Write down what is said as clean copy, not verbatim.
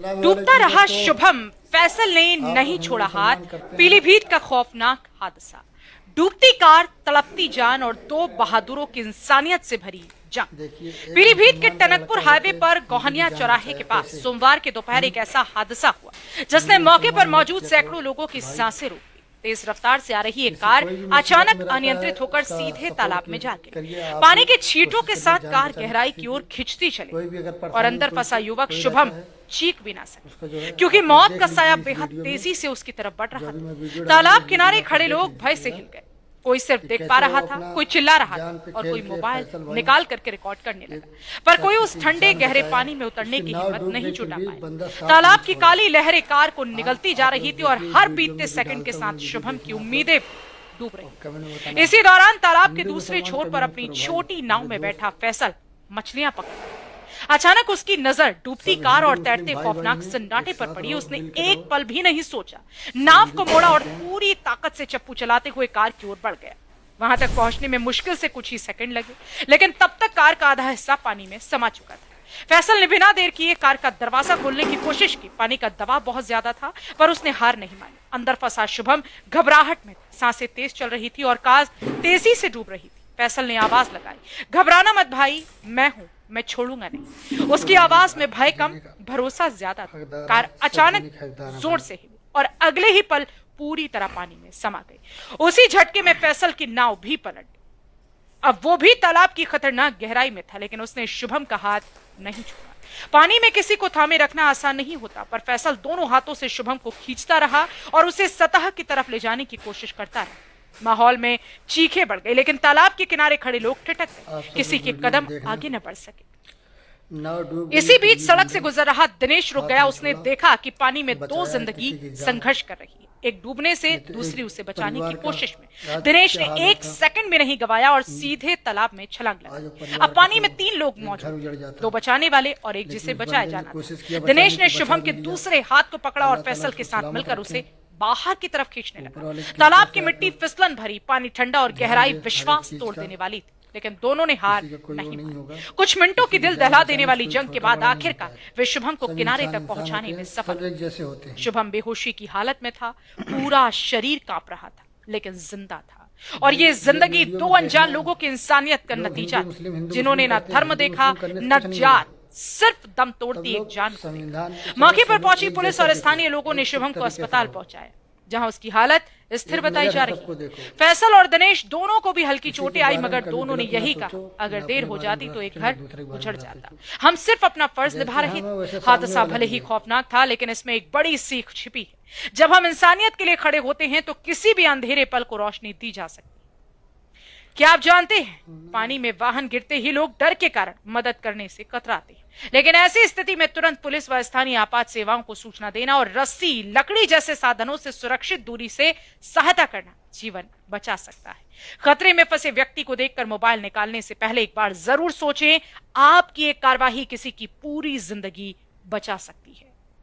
डूबता रहा शुभम, फैसल ने नहीं छोड़ा हाथ। पीलीभीत का खौफनाक हादसा, डूबती कार, तड़पती जान और दो बहादुरों की इंसानियत से भरी जंग। पीलीभीत के टनकपुर हाईवे पर गोहनिया चौराहे के पास सोमवार के दोपहर एक ऐसा हादसा हुआ जिसने मौके पर मौजूद सैकड़ों लोगों की सांसें रोक दी। तेज रफ्तार से आ रही एक कार अचानक अनियंत्रित होकर सीधे तालाब में जा गिरी। पानी के छींटों के साथ कार गहराई की ओर खिंचती चली और अंदर फंसा युवक शुभम चीख भी ना सके क्योंकि मौत का साया बेहद तेजी से उसकी तरफ बढ़ रहा था। तालाब किनारे खड़े लोग भय से हिल गए। कोई सिर्फ देख पा रहा था, कोई चिल्ला रहा था और कोई मोबाइल निकाल करके रिकॉर्ड करने लगा, पर कोई उस ठंडे गहरे पानी में उतरने की हिम्मत नहीं जुटा पाया। तालाब की काली लहरें कार को निगलती जा रही थी और हर बीतते सेकंड के साथ शुभम की उम्मीदें डूब रही। इसी दौरान तालाब के दूसरे छोर पर अपनी छोटी नाव में बैठा फैसल मछलियां पकड़। अचानक उसकी नजर डूबती कार और तैरते खौफनाक सन्नाटे पर पड़ी। उसने एक पल भी नहीं सोचा, नाव को मोड़ा और पूरी ताकत से चप्पू चलाते हुए कार की ओर बढ़ गया। वहां तक पहुंचने में मुश्किल से कुछ ही सेकंड लगे, लेकिन तब तक कार का आधा हिस्सा पानी में समा चुका था। फैसल ने बिना देर किए कार का दरवाजा खोलने की कोशिश की। पानी का दबाव बहुत ज्यादा था, पर उसने हार नहीं मानी। अंदर फंसा शुभम घबराहट में, सांसें तेज चल रही थी और कार तेजी से डूब रही थी। फैसल ने आवाज लगाई, घबराना मत भाई, मैं हूं, मैं छोड़ूंगा नहीं। उसकी आवाज में भय कम, भरोसा ज्यादा था। कार अचानक जोर से हिली और अगले ही पल पूरी तरह पानी में समा गई। उसी झटके में फैसल की नाव भी पलट गई। अब वो भी तालाब की खतरनाक गहराई में था, लेकिन उसने शुभम का हाथ नहीं छोड़ा। पानी में किसी को थामे रखना आसान नहीं होता, पर फैसल दोनों हाथों से शुभम को खींचता रहा और उसे सतह की तरफ ले जाने की कोशिश करता रहा। माहौल में चीखें बढ़ गई, लेकिन तालाब के किनारे खड़े लोग ठिठक गए, किसी के कदम आगे न बढ़ सके। इसी बीच सड़क से गुजर रहा दिनेश रुक गया। उसने देखा कि पानी में दो जिंदगी संघर्ष कर रही है, एक डूबने से, दूसरी उसे बचाने की कोशिश में। दिनेश ने एक सेकंड में नहीं गवाया और सीधे तालाब में छलांग लगाई। अब पानी में 3 लोग मौजूद, 2 बचाने वाले और एक जिसे बचाया जाना था। दिनेश ने शुभम के दूसरे हाथ को पकड़ा और फैसल के साथ मिलकर उसे बाहर की तरफ खींचने लगा। तालाब की मिट्टी फिसलन भरी, पानी ठंडा और गहराई विश्वास तोड़ देने वाली थी, लेकिन दोनों ने हार नहीं मानी। कुछ मिनटों की दिल दहला देने वाली जंग के बाद आखिरकार वे शुभम को किनारे तक पहुंचाने में सफल हुए। शुभम बेहोशी की हालत में था, पूरा शरीर कांप रहा था, लेकिन जिंदा था। और ये जिंदगी 2 अनजान लोगों की इंसानियत का नतीजा, जिन्होंने न धर्म देखा न जात, सिर्फ दम तोड़ती एक जान को देखा। मौके पर पहुंची पुलिस और स्थानीय लोगों ने शुभम को अस्पताल पहुंचाया, जहां उसकी हालत स्थिर बताई जा रही। फैसल और दिनेश दोनों को भी हल्की चोटें आई, मगर दोनों ने यही कहा, अगर देर हो जाती तो एक घर उजड़ जाता। हम सिर्फ अपना फर्ज निभा रहे थे। हादसा भले ही खौफनाक था, लेकिन इसमें एक बड़ी सीख छिपी है। जब हम इंसानियत के लिए खड़े होते हैं तो किसी भी अंधेरे पल को रोशनी दी जा सकती। क्या आप जानते हैं, पानी में वाहन गिरते ही लोग डर के कारण मदद करने से कतराते हैं, लेकिन ऐसी स्थिति में तुरंत पुलिस व स्थानीय आपात सेवाओं को सूचना देना और रस्सी, लकड़ी जैसे साधनों से सुरक्षित दूरी से सहायता करना जीवन बचा सकता है। खतरे में फंसे व्यक्ति को देखकर मोबाइल निकालने से पहले एक बार जरूर सोचें, आपकी एक कार्रवाई किसी की पूरी जिंदगी बचा सकती है।